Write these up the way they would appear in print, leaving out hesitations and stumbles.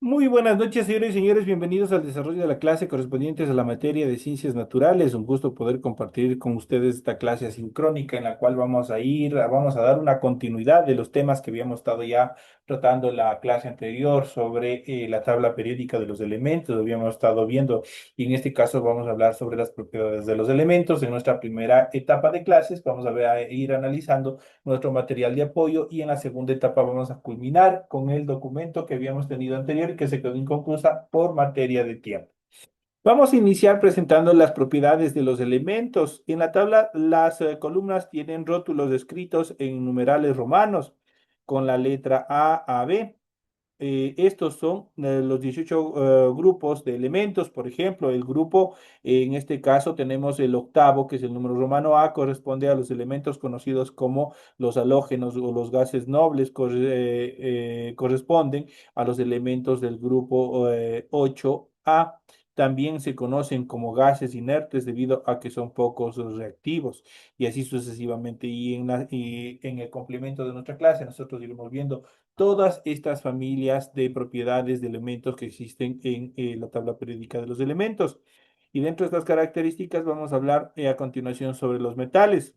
Muy buenas noches, señores y señores. Bienvenidos al desarrollo de la clase correspondientes a la materia de ciencias naturales. Un gusto poder compartir con ustedes esta clase asincrónica en la cual vamos a dar una continuidad de los temas que habíamos estado ya tratando en la clase anterior sobre la tabla periódica de los elementos. Habíamos estado viendo y en este caso vamos a hablar sobre las propiedades de los elementos. En nuestra primera etapa de clases vamos a ir analizando nuestro material de apoyo y en la segunda etapa vamos a culminar con el documento que habíamos tenido anterior y que se quedó inconclusa por materia de tiempo. Vamos a iniciar presentando las propiedades de los elementos. En la tabla, las columnas tienen rótulos escritos en numerales romanos con la letra A B. Estos son los 18 grupos de elementos. Por ejemplo, el grupo, en este caso tenemos el octavo, que es el número romano A, corresponde a los elementos conocidos como los halógenos o los gases nobles, corresponden a los elementos del grupo 8A. También se conocen como gases inertes debido a que son pocos reactivos y así sucesivamente. Y en el complemento de nuestra clase nosotros iremos viendo todas estas familias de propiedades de elementos que existen en la tabla periódica de los elementos. Y dentro de estas características vamos a hablar a continuación sobre los metales.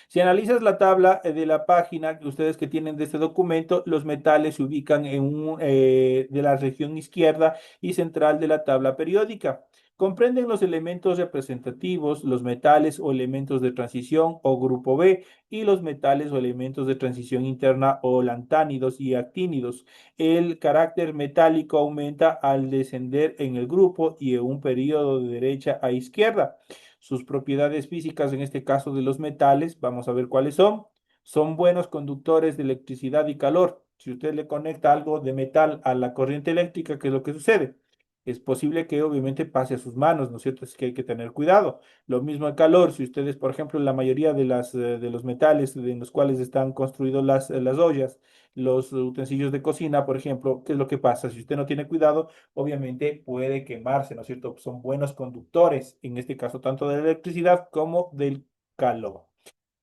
Si analizas la tabla de la página que ustedes que tienen de este documento, los metales se ubican de la región izquierda y central de la tabla periódica. Comprenden los elementos representativos, los metales o elementos de transición o grupo B y los metales o elementos de transición interna o lantánidos y actínidos. El carácter metálico aumenta al descender en el grupo y en un periodo de derecha a izquierda. Sus propiedades físicas, en este caso de los metales, vamos a ver cuáles son. Son buenos conductores de electricidad y calor. Si usted le conecta algo de metal a la corriente eléctrica, ¿qué es lo que sucede? Es posible que obviamente pase a sus manos, ¿no es cierto? Es que hay que tener cuidado. Lo mismo el calor, si ustedes, por ejemplo, la mayoría de los metales en los cuales están construidos las ollas, los utensilios de cocina, por ejemplo, ¿qué es lo que pasa? Si usted no tiene cuidado, obviamente puede quemarse, ¿no es cierto? Son buenos conductores, en este caso, tanto de la electricidad como del calor.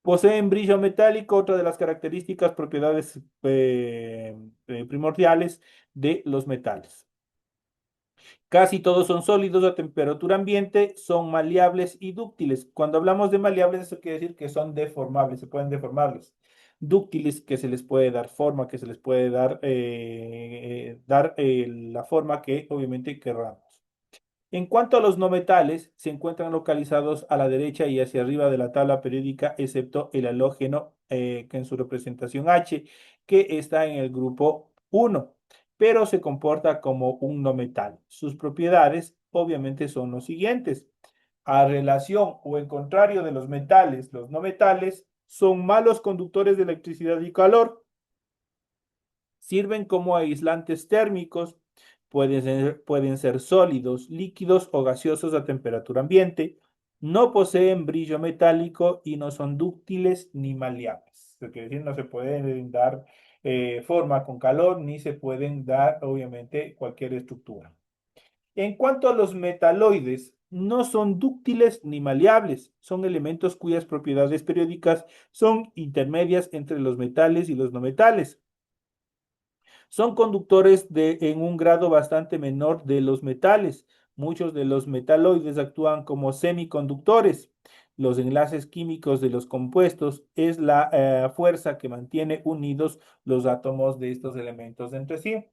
Poseen brillo metálico, otra de las características, propiedades primordiales de los metales. Casi todos son sólidos a temperatura ambiente, son maleables y dúctiles. Cuando hablamos de maleables, eso quiere decir que son deformables, se pueden deformarlos. Dúctiles, que se les puede dar forma, que se les puede dar la forma que obviamente querramos. En cuanto a los no metales, se encuentran localizados a la derecha y hacia arriba de la tabla periódica, excepto el halógeno, que en su representación H, que está en el grupo 1, pero se comporta como un no metal. Sus propiedades, obviamente, son los siguientes. A relación o en contrario de los metales, los no metales son malos conductores de electricidad y calor, sirven como aislantes térmicos, pueden ser sólidos, líquidos o gaseosos a temperatura ambiente, no poseen brillo metálico y no son dúctiles ni maleables. Es decir, no se pueden dar forma con calor ni se pueden dar, obviamente, cualquier estructura. En cuanto a los metaloides, no son dúctiles ni maleables, son elementos cuyas propiedades periódicas son intermedias entre los metales y los no metales. Son conductores en un grado bastante menor de los metales. Muchos de los metaloides actúan como semiconductores. Los enlaces químicos de los compuestos es la fuerza que mantiene unidos los átomos de estos elementos entre sí.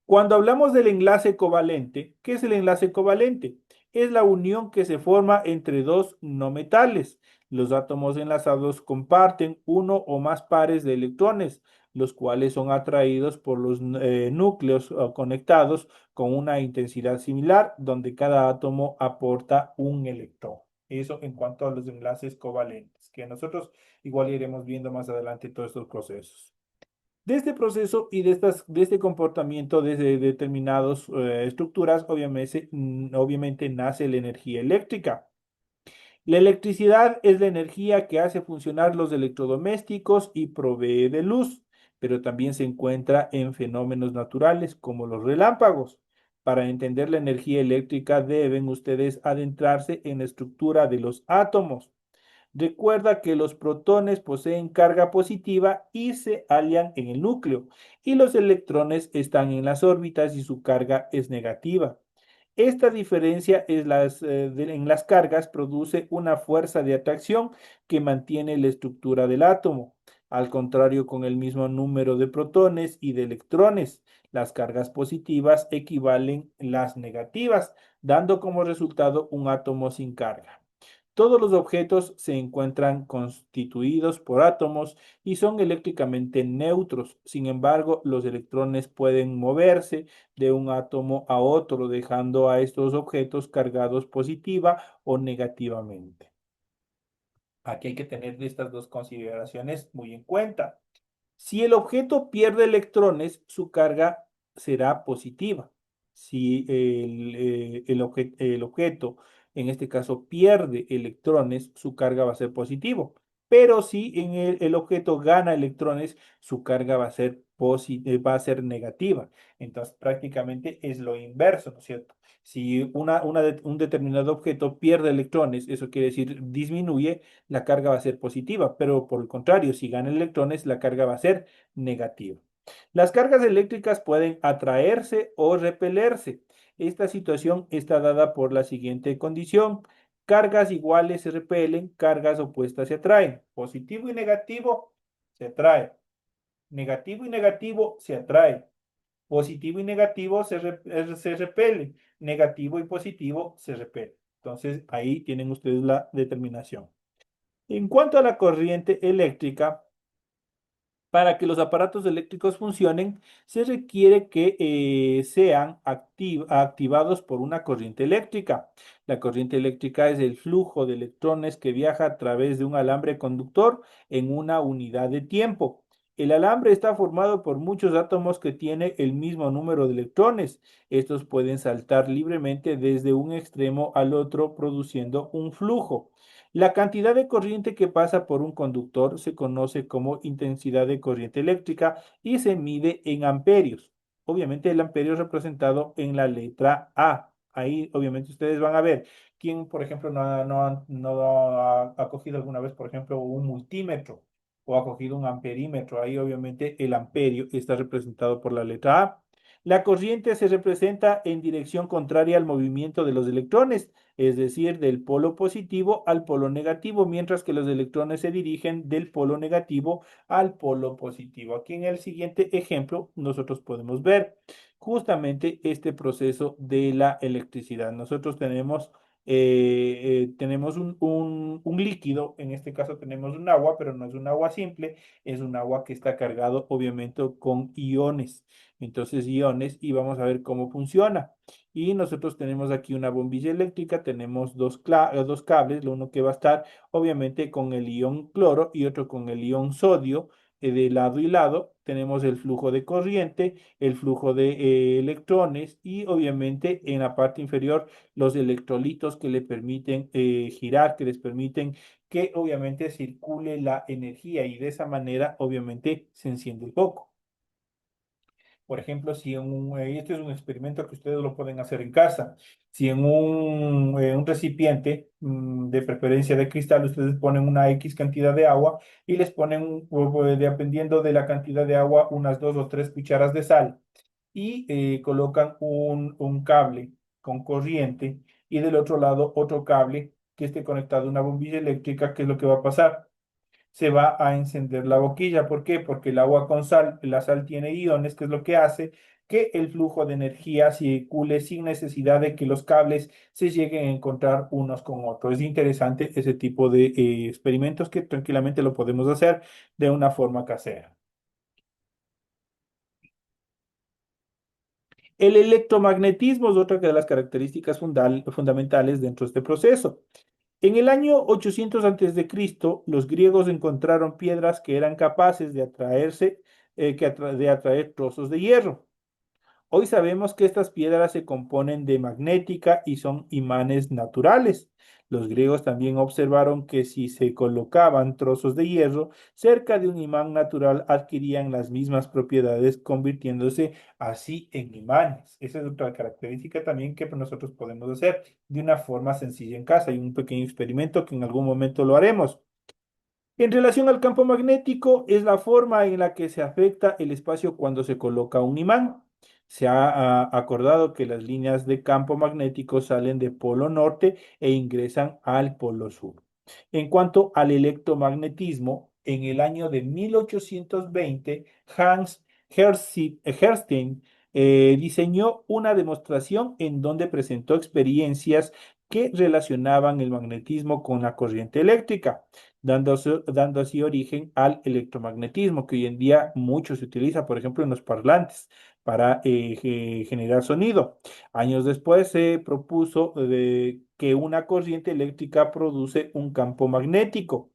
Cuando hablamos del enlace covalente, ¿qué es el enlace covalente? Es la unión que se forma entre dos no metales. Los átomos enlazados comparten uno o más pares de electrones, los cuales son atraídos por los núcleos conectados con una intensidad similar, donde cada átomo aporta un electrón. Eso en cuanto a los enlaces covalentes, que nosotros igual iremos viendo más adelante todos estos procesos. De este proceso y de este comportamiento de determinadas estructuras, obviamente nace la energía eléctrica. La electricidad es la energía que hace funcionar los electrodomésticos y provee de luz, pero también se encuentra en fenómenos naturales como los relámpagos. Para entender la energía eléctrica deben ustedes adentrarse en la estructura de los átomos. Recuerda que los protones poseen carga positiva y se hallan en el núcleo, y los electrones están en las órbitas y su carga es negativa. Esta diferencia en las cargas produce una fuerza de atracción que mantiene la estructura del átomo. Al contrario, con el mismo número de protones y de electrones, las cargas positivas equivalen las negativas, dando como resultado un átomo sin carga. Todos los objetos se encuentran constituidos por átomos y son eléctricamente neutros. Sin embargo, los electrones pueden moverse de un átomo a otro, dejando a estos objetos cargados positiva o negativamente. Aquí hay que tener estas dos consideraciones muy en cuenta. Si el objeto pierde electrones, su carga será positiva. Si el objeto, en este caso, pierde electrones, su carga va a ser positivo. Pero si el objeto gana electrones, su carga va a ser negativa. Entonces, prácticamente es lo inverso, ¿no es cierto? Si un determinado objeto pierde electrones, eso quiere decir disminuye, la carga va a ser positiva, pero por el contrario, si gana electrones, la carga va a ser negativa. Las cargas eléctricas pueden atraerse o repelerse. Esta situación está dada por la siguiente condición. Cargas iguales se repelen, cargas opuestas se atraen. Positivo y negativo se atrae. Negativo y negativo se atrae. Positivo y negativo se repelen. Negativo y positivo se repelen. Entonces, ahí tienen ustedes la determinación. En cuanto a la corriente eléctrica, para que los aparatos eléctricos funcionen, se requiere que sean activados por una corriente eléctrica. La corriente eléctrica es el flujo de electrones que viaja a través de un alambre conductor en una unidad de tiempo. El alambre está formado por muchos átomos que tienen el mismo número de electrones. Estos pueden saltar libremente desde un extremo al otro, produciendo un flujo. La cantidad de corriente que pasa por un conductor se conoce como intensidad de corriente eléctrica y se mide en amperios. Obviamente el amperio es representado en la letra A. Ahí obviamente ustedes van a ver quién, por ejemplo, no ha cogido alguna vez, por ejemplo, un multímetro o ha cogido un amperímetro. Ahí obviamente el amperio está representado por la letra A. La corriente se representa en dirección contraria al movimiento de los electrones, es decir, del polo positivo al polo negativo, mientras que los electrones se dirigen del polo negativo al polo positivo. Aquí en el siguiente ejemplo nosotros podemos ver justamente este proceso de la electricidad. Nosotros tenemos un líquido, en este caso tenemos un agua, pero no es un agua simple, es un agua que está cargado obviamente con iones. Entonces, iones, y vamos a ver cómo funciona. Y nosotros tenemos aquí una bombilla eléctrica, tenemos dos cables, uno que va a estar obviamente con el ion cloro y otro con el ion sodio de lado y lado. Tenemos el flujo de corriente, el flujo de electrones y obviamente en la parte inferior los electrolitos que le permiten girar, que les permiten que obviamente circule la energía y de esa manera obviamente se enciende el foco. Por ejemplo, si este es un experimento que ustedes lo pueden hacer en casa. Si en un recipiente, de preferencia de cristal, ustedes ponen una X cantidad de agua y les ponen, dependiendo de la cantidad de agua, unas 2 o 3 cucharas de sal y colocan un cable con corriente y del otro lado otro cable que esté conectado a una bombilla eléctrica, ¿qué es lo que va a pasar? Se va a encender la boquilla. ¿Por qué? Porque el agua con sal, la sal tiene iones, que es lo que hace que el flujo de energía circule sin necesidad de que los cables se lleguen a encontrar unos con otros. Es interesante ese tipo de experimentos que tranquilamente lo podemos hacer de una forma casera. El electromagnetismo es otra de las características fundamentales dentro de este proceso. En el año 800 a.C., los griegos encontraron piedras que eran capaces de de atraer trozos de hierro. Hoy sabemos que estas piedras se componen de magnética y son imanes naturales. Los griegos también observaron que si se colocaban trozos de hierro cerca de un imán natural, adquirían las mismas propiedades, convirtiéndose así en imanes. Esa es otra característica también que nosotros podemos hacer de una forma sencilla en casa. Hay un pequeño experimento que en algún momento lo haremos. En relación al campo magnético, es la forma en la que se afecta el espacio cuando se coloca un imán. Se ha acordado que las líneas de campo magnético salen del polo norte e ingresan al polo sur. En cuanto al electromagnetismo, en el año de 1820, Hans Hertz diseñó una demostración en donde presentó experiencias que relacionaban el magnetismo con la corriente eléctrica dando así origen al electromagnetismo, que hoy en día mucho se utiliza, por ejemplo, en los parlantes para generar sonido. Años después se propuso que una corriente eléctrica produce un campo magnético.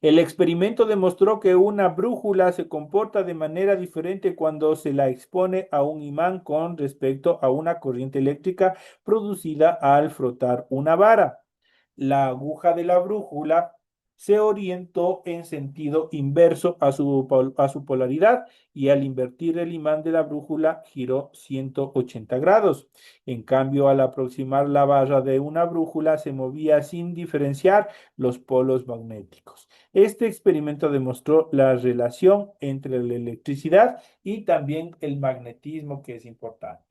El experimento demostró que una brújula se comporta de manera diferente cuando se la expone a un imán con respecto a una corriente eléctrica producida al frotar una vara. La aguja de la brújula se orientó en sentido inverso a su polaridad y al invertir el imán de la brújula giró 180 grados. En cambio, al aproximar la barra de una brújula se movía sin diferenciar los polos magnéticos. Este experimento demostró la relación entre la electricidad y también el magnetismo, que es importante.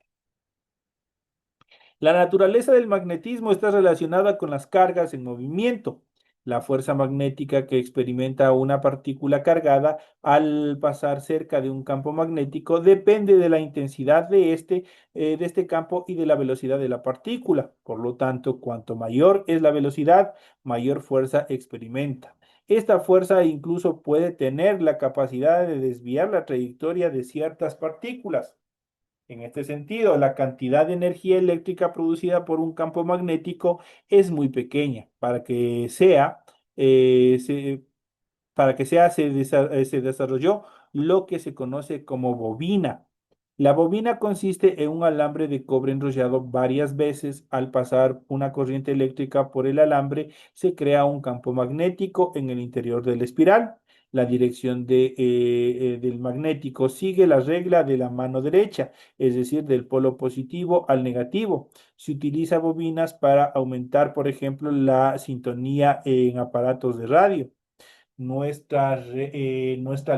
La naturaleza del magnetismo está relacionada con las cargas en movimiento. La fuerza magnética que experimenta una partícula cargada al pasar cerca de un campo magnético depende de la intensidad de este campo y de la velocidad de la partícula. Por lo tanto, cuanto mayor es la velocidad, mayor fuerza experimenta. Esta fuerza incluso puede tener la capacidad de desviar la trayectoria de ciertas partículas. En este sentido, la cantidad de energía eléctrica producida por un campo magnético es muy pequeña. Eh, se, para que sea, se desarrolló lo que se conoce como bobina. La bobina consiste en un alambre de cobre enrollado varias veces. Al pasar una corriente eléctrica por el alambre, se crea un campo magnético en el interior de la espiral. La dirección del magnético sigue la regla de la mano derecha, es decir, del polo positivo al negativo. Se utiliza bobinas para aumentar, por ejemplo, la sintonía en aparatos de radio. Nuestra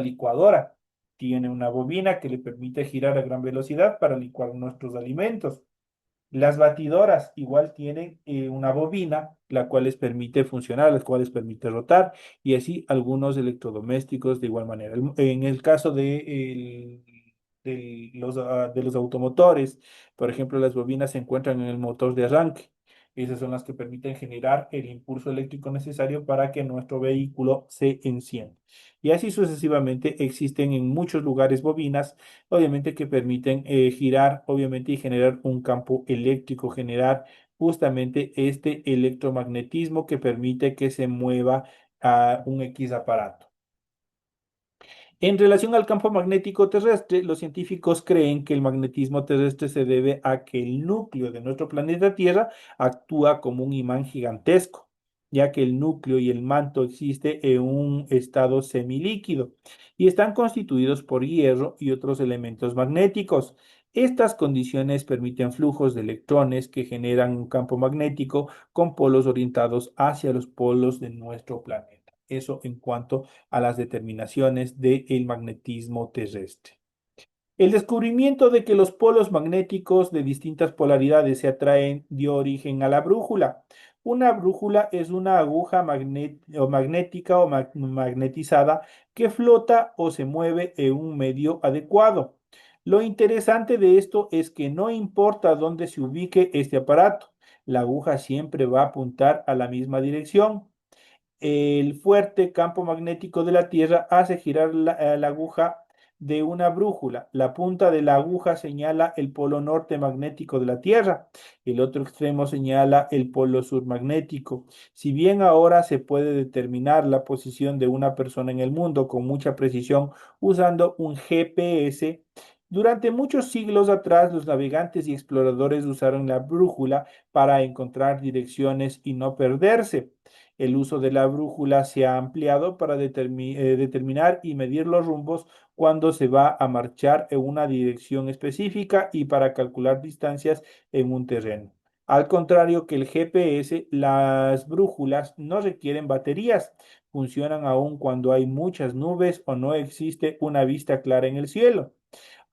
licuadora tiene una bobina que le permite girar a gran velocidad para licuar nuestros alimentos. Las batidoras igual tienen una bobina, la cual les permite funcionar, las cuales permite rotar, y así algunos electrodomésticos de igual manera. En el caso de los automotores, por ejemplo, las bobinas se encuentran en el motor de arranque. Esas son las que permiten generar el impulso eléctrico necesario para que nuestro vehículo se encienda. Y así sucesivamente existen en muchos lugares bobinas obviamente que permiten girar, obviamente, y generar un campo eléctrico, generar justamente este electromagnetismo que permite que se mueva a un X aparato. En relación al campo magnético terrestre, los científicos creen que el magnetismo terrestre se debe a que el núcleo de nuestro planeta Tierra actúa como un imán gigantesco, ya que el núcleo y el manto existe en un estado semilíquido y están constituidos por hierro y otros elementos magnéticos. Estas condiciones permiten flujos de electrones que generan un campo magnético con polos orientados hacia los polos de nuestro planeta. Eso en cuanto a las determinaciones del magnetismo terrestre. El descubrimiento de que los polos magnéticos de distintas polaridades se atraen dio origen a la brújula. Una brújula es una aguja magnética o magnetizada que flota o se mueve en un medio adecuado. Lo interesante de esto es que no importa dónde se ubique este aparato, la aguja siempre va a apuntar a la misma dirección. El fuerte campo magnético de la Tierra hace girar la aguja de una brújula. La punta de la aguja señala el polo norte magnético de la Tierra. El otro extremo señala el polo sur magnético. Si bien ahora se puede determinar la posición de una persona en el mundo con mucha precisión usando un GPS, Durante muchos siglos atrás, los navegantes y exploradores usaron la brújula para encontrar direcciones y no perderse. El uso de la brújula se ha ampliado para determinar y medir los rumbos cuando se va a marchar en una dirección específica y para calcular distancias en un terreno. Al contrario que el GPS, las brújulas no requieren baterías, funcionan aún cuando hay muchas nubes o no existe una vista clara en el cielo.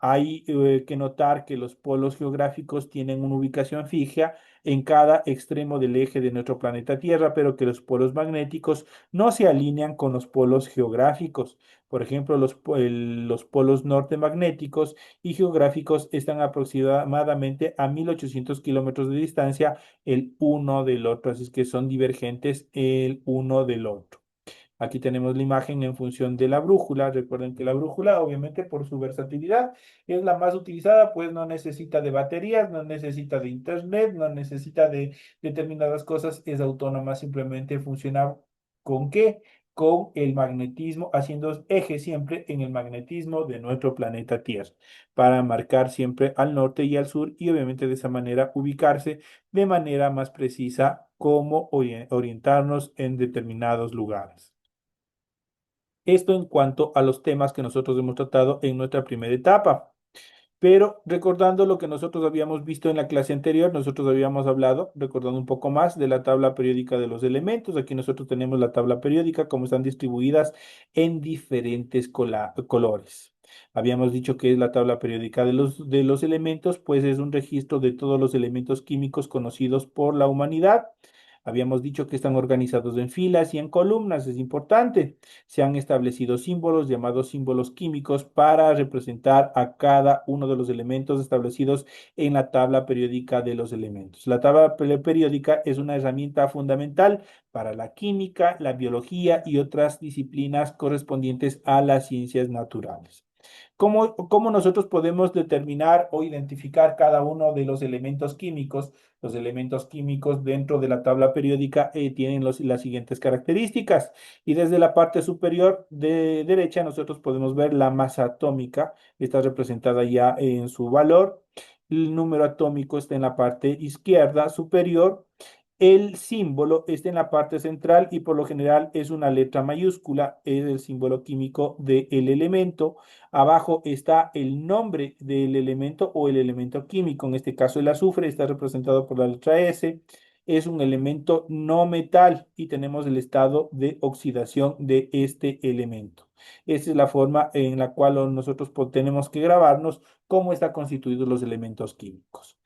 Hay que notar que los polos geográficos tienen una ubicación fija en cada extremo del eje de nuestro planeta Tierra, pero que los polos magnéticos no se alinean con los polos geográficos. Por ejemplo, los polos norte magnéticos y geográficos están aproximadamente a 1800 kilómetros de distancia el uno del otro, así es que son divergentes el uno del otro. Aquí tenemos la imagen en función de la brújula. Recuerden que la brújula, obviamente, por su versatilidad, es la más utilizada, pues no necesita de baterías, no necesita de internet, no necesita de determinadas cosas, es autónoma, simplemente funciona ¿con qué? Con el magnetismo, haciendo eje siempre en el magnetismo de nuestro planeta Tierra, para marcar siempre al norte y al sur y obviamente de esa manera ubicarse de manera más precisa cómo orientarnos en determinados lugares. Esto en cuanto a los temas que nosotros hemos tratado en nuestra primera etapa. Pero recordando lo que nosotros habíamos visto en la clase anterior, nosotros habíamos hablado, recordando un poco más, de la tabla periódica de los elementos. Aquí nosotros tenemos la tabla periódica, como están distribuidas en diferentes colores. Habíamos dicho que es la tabla periódica de los elementos, pues es un registro de todos los elementos químicos conocidos por la humanidad. Habíamos dicho que están organizados en filas y en columnas, es importante. Se han establecido símbolos llamados símbolos químicos para representar a cada uno de los elementos establecidos en la tabla periódica de los elementos. La tabla periódica es una herramienta fundamental para la química, la biología y otras disciplinas correspondientes a las ciencias naturales. ¿Cómo nosotros podemos determinar o identificar cada uno de los elementos químicos? Los elementos químicos dentro de la tabla periódica tienen las siguientes características. Y desde la parte superior de derecha nosotros podemos ver la masa atómica, está representada ya en su valor. El número atómico está en la parte izquierda superior. El símbolo está en la parte central y por lo general es una letra mayúscula, es el símbolo químico del elemento. Abajo está el nombre del elemento o el elemento químico, en este caso el azufre está representado por la letra S. Es un elemento no metal y tenemos el estado de oxidación de este elemento. Esta es la forma en la cual nosotros tenemos que grabarnos cómo están constituidos los elementos químicos.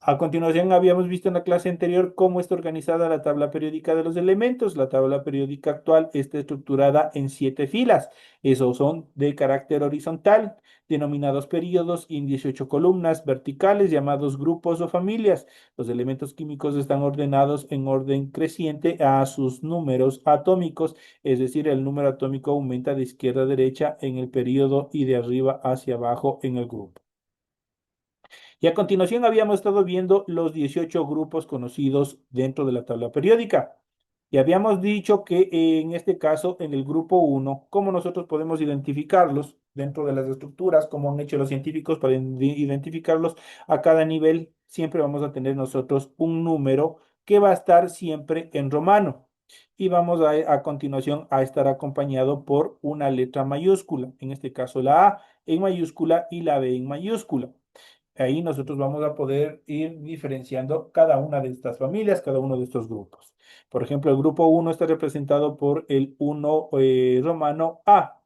A continuación, habíamos visto en la clase anterior cómo está organizada la tabla periódica de los elementos. La tabla periódica actual está estructurada en 7 filas. Esos son de carácter horizontal, denominados períodos, y en 18 columnas verticales, llamados grupos o familias. Los elementos químicos están ordenados en orden creciente a sus números atómicos, es decir, el número atómico aumenta de izquierda a derecha en el período y de arriba hacia abajo en el grupo. Y a continuación habíamos estado viendo los 18 grupos conocidos dentro de la tabla periódica. Y habíamos dicho que en este caso, en el grupo uno, cómo nosotros podemos identificarlos dentro de las estructuras, como han hecho los científicos para identificarlos a cada nivel, siempre vamos a tener nosotros un número que va a estar siempre en romano. Y vamos a continuación a estar acompañado por una letra mayúscula, en este caso la A en mayúscula y la B en mayúscula. Ahí nosotros vamos a poder ir diferenciando cada una de estas familias, cada uno de estos grupos. Por ejemplo, el grupo uno está representado por el uno romano A.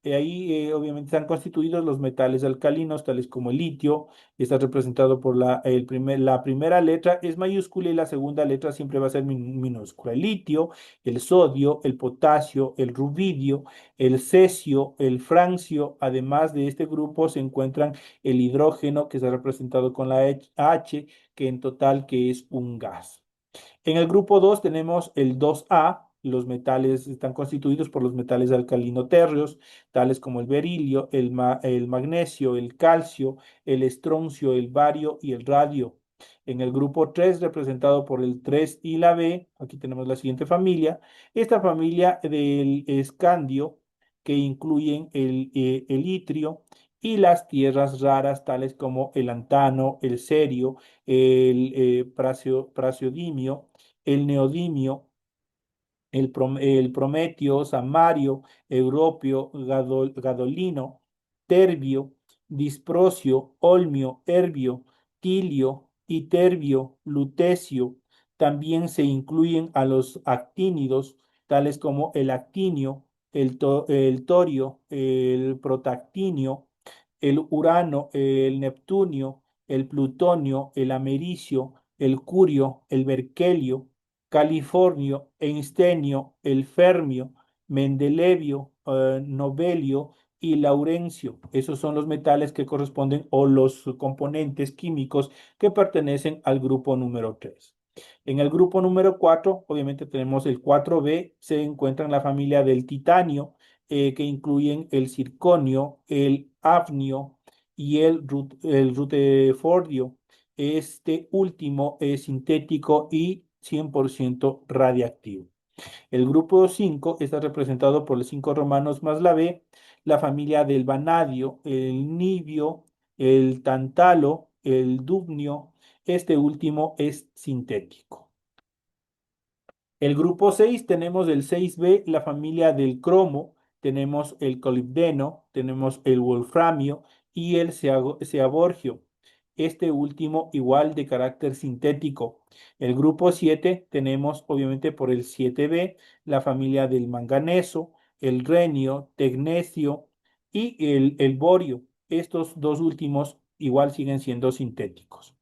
Ahí obviamente están constituidos los metales alcalinos, tales como el litio, y está representado por la primera letra es mayúscula y la segunda letra siempre va a ser minúscula. El litio, el sodio, el potasio, el rubidio, el cesio, el francio. Además de este grupo se encuentran el hidrógeno, que está representado con la H, que en total que es un gas. En el grupo 2 tenemos el 2A. Los metales están constituidos por los metales alcalino-térreos, tales como el berilio, el magnesio, el calcio, el estroncio, el bario y el radio. En el grupo 3, representado por el 3 y la B, aquí tenemos la siguiente familia. Esta familia del escandio, que incluyen el itrio, y las tierras raras tales como el antano, el cerio, el praseodimio, el neodimio, el prometio, samario, europio, gadolino, terbio, disprosio, olmio, herbio, tilio, iterbio, lutecio. También se incluyen a los actínidos, tales como el actinio, el torio, el protactinio, el urano, el neptunio, el plutonio, el americio, el curio, el berkelio, californio, einstenio, el fermio, mendelevio, novelio y laurencio. Esos son los metales que corresponden o los componentes químicos que pertenecen al grupo número 3. En el grupo número 4, obviamente tenemos el 4B, se encuentra en la familia del titanio, que incluyen el circonio, el hafnio y el rutefordio. Este último es sintético y 100% radiactivo. El grupo 5 está representado por los 5 romanos más la B, la familia del vanadio, el nibio, el tantalo, el dubnio. Este último es sintético. El grupo 6 tenemos el 6B, la familia del cromo, tenemos el colibdeno, tenemos el wolframio y el seaborgio. Este último igual de carácter sintético. El grupo 7 tenemos obviamente por el 7B la familia del manganeso, el renio, tecnecio y el borio. Estos dos últimos igual siguen siendo sintéticos.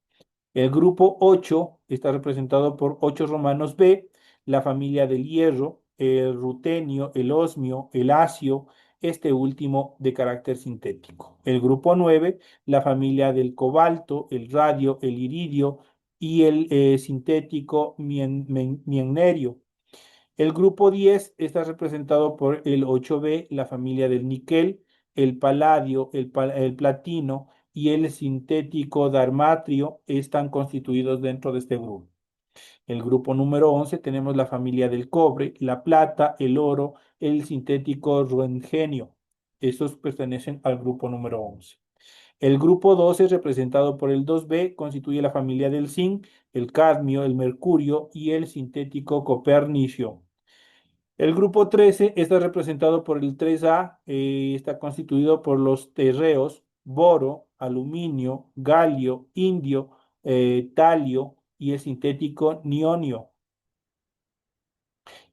El grupo 8 está representado por 8 romanos B, la familia del hierro, el rutenio, el osmio, el acio, este último de carácter sintético. El grupo 9, la familia del cobalto, el radio, el iridio y el sintético miennerio. El grupo 10 está representado por el 8B, la familia del níquel, el paladio, el platino y el sintético darmatrio están constituidos dentro de este grupo. El grupo número 11 tenemos la familia del cobre, la plata, el oro, el sintético ruengenio. Estos pertenecen al grupo número 11. El grupo 12, representado por el 2B, constituye la familia del zinc, el cadmio, el mercurio y el sintético copernicio. El grupo 13 está representado por el 3A, está constituido por los terreos, boro, aluminio, galio, indio, talio y el sintético nionio.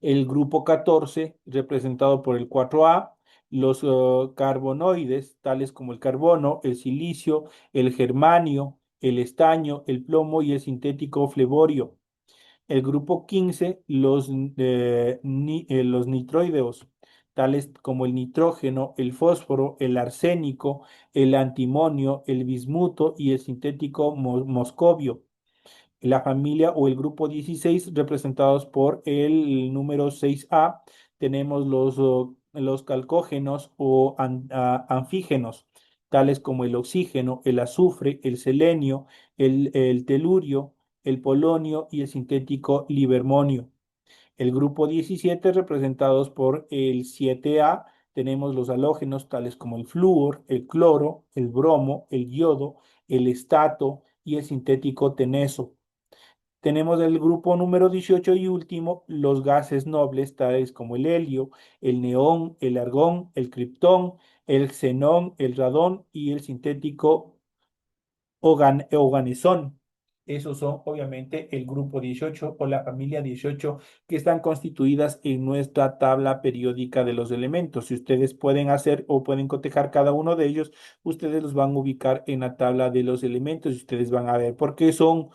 El grupo 14, representado por el 4A, los carbonoides, tales como el carbono, el silicio, el germanio, el estaño, el plomo y el sintético fleborio. El grupo 15, los nitroideos, tales como el nitrógeno, el fósforo, el arsénico, el antimonio, el bismuto y el sintético moscovio. La familia o el grupo 16, representados por el número 6A, tenemos los calcógenos o anfígenos, tales como el oxígeno, el azufre, el selenio, el telurio, el polonio y el sintético livermonio. El grupo 17, representados por el 7A, tenemos los halógenos tales como el flúor, el cloro, el bromo, el yodo, el estato y el sintético teneso. Tenemos el grupo número 18 y último, los gases nobles tales como el helio, el neón, el argón, el criptón, el xenón, el radón y el sintético Oganesson. Esos son obviamente el grupo 18 o la familia 18 que están constituidas en nuestra tabla periódica de los elementos. Si ustedes pueden hacer o pueden cotejar cada uno de ellos, ustedes los van a ubicar en la tabla de los elementos y ustedes van a ver por qué son,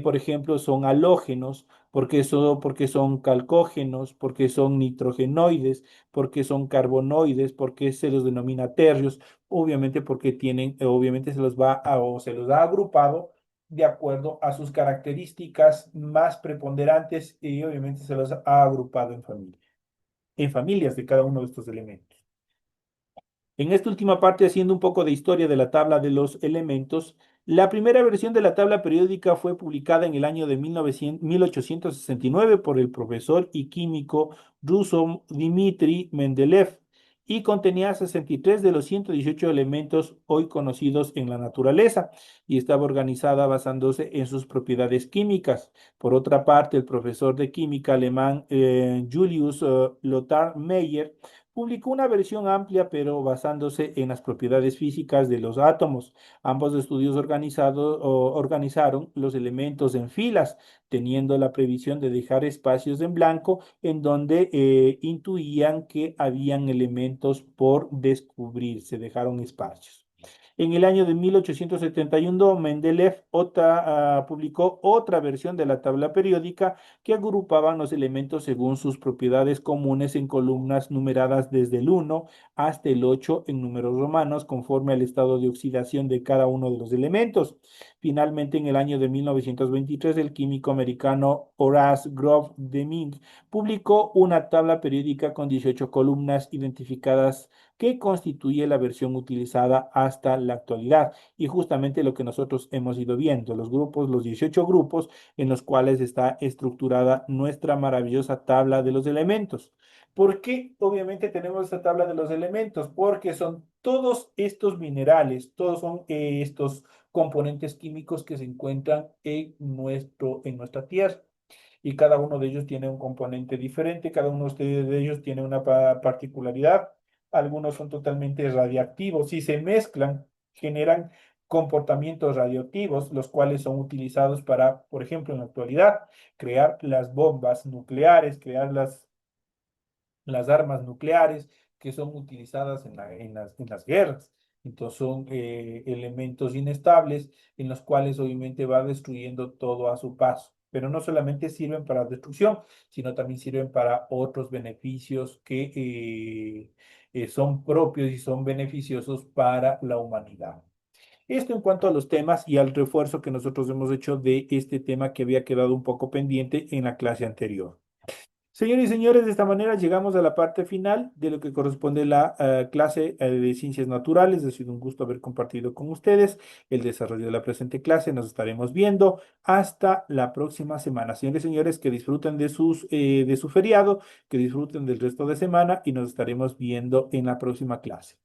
por ejemplo, son halógenos, porque son calcógenos, porque son nitrogenoides, porque son carbonoides, porque se los denomina terrios, obviamente porque tienen, obviamente se los va a, o se los ha agrupado de acuerdo a sus características más preponderantes y obviamente se los ha agrupado en familias de cada uno de estos elementos. En esta última parte, haciendo un poco de historia de la tabla de los elementos, la primera versión de la tabla periódica fue publicada en el año de 1869 por el profesor y químico ruso Dmitri Mendeleev y contenía 63 de los 118 elementos hoy conocidos en la naturaleza y estaba organizada basándose en sus propiedades químicas. Por otra parte, el profesor de química alemán Julius Lothar Meyer publicó una versión amplia, pero basándose en las propiedades físicas de los átomos. Ambos estudios organizaron los elementos en filas, teniendo la previsión de dejar espacios en blanco en donde intuían que habían elementos por descubrir, se dejaron espacios. En el año de 1871, Mendeleev publicó otra versión de la tabla periódica que agrupaba los elementos según sus propiedades comunes en columnas numeradas desde el 1 hasta el 8 en números romanos, conforme al estado de oxidación de cada uno de los elementos. Finalmente, en el año de 1923, el químico americano Horace Grove Deming publicó una tabla periódica con 18 columnas identificadas que constituye la versión utilizada hasta la actualidad. Y justamente lo que nosotros hemos ido viendo, los grupos, los 18 grupos en los cuales está estructurada nuestra maravillosa tabla de los elementos. ¿Por qué obviamente tenemos esta tabla de los elementos? Porque son todos estos minerales, todos son estos componentes químicos que se encuentran en nuestra Tierra y cada uno de ellos tiene un componente diferente, cada uno de ellos tiene una particularidad. Algunos son totalmente radiactivos. Si se mezclan, generan comportamientos radioactivos, los cuales son utilizados para, por ejemplo, en la actualidad, crear las bombas nucleares, crear las armas nucleares que son utilizadas en las guerras. Entonces son elementos inestables en los cuales obviamente va destruyendo todo a su paso. Pero no solamente sirven para destrucción, sino también sirven para otros beneficios que son propios y son beneficiosos para la humanidad. Esto en cuanto a los temas y al refuerzo que nosotros hemos hecho de este tema que había quedado un poco pendiente en la clase anterior. Señores y señores, de esta manera llegamos a la parte final de lo que corresponde a la clase de ciencias naturales. Ha sido un gusto haber compartido con ustedes el desarrollo de la presente clase. Nos estaremos viendo hasta la próxima semana. Señores y señores, que disfruten de su feriado, que disfruten del resto de semana y nos estaremos viendo en la próxima clase.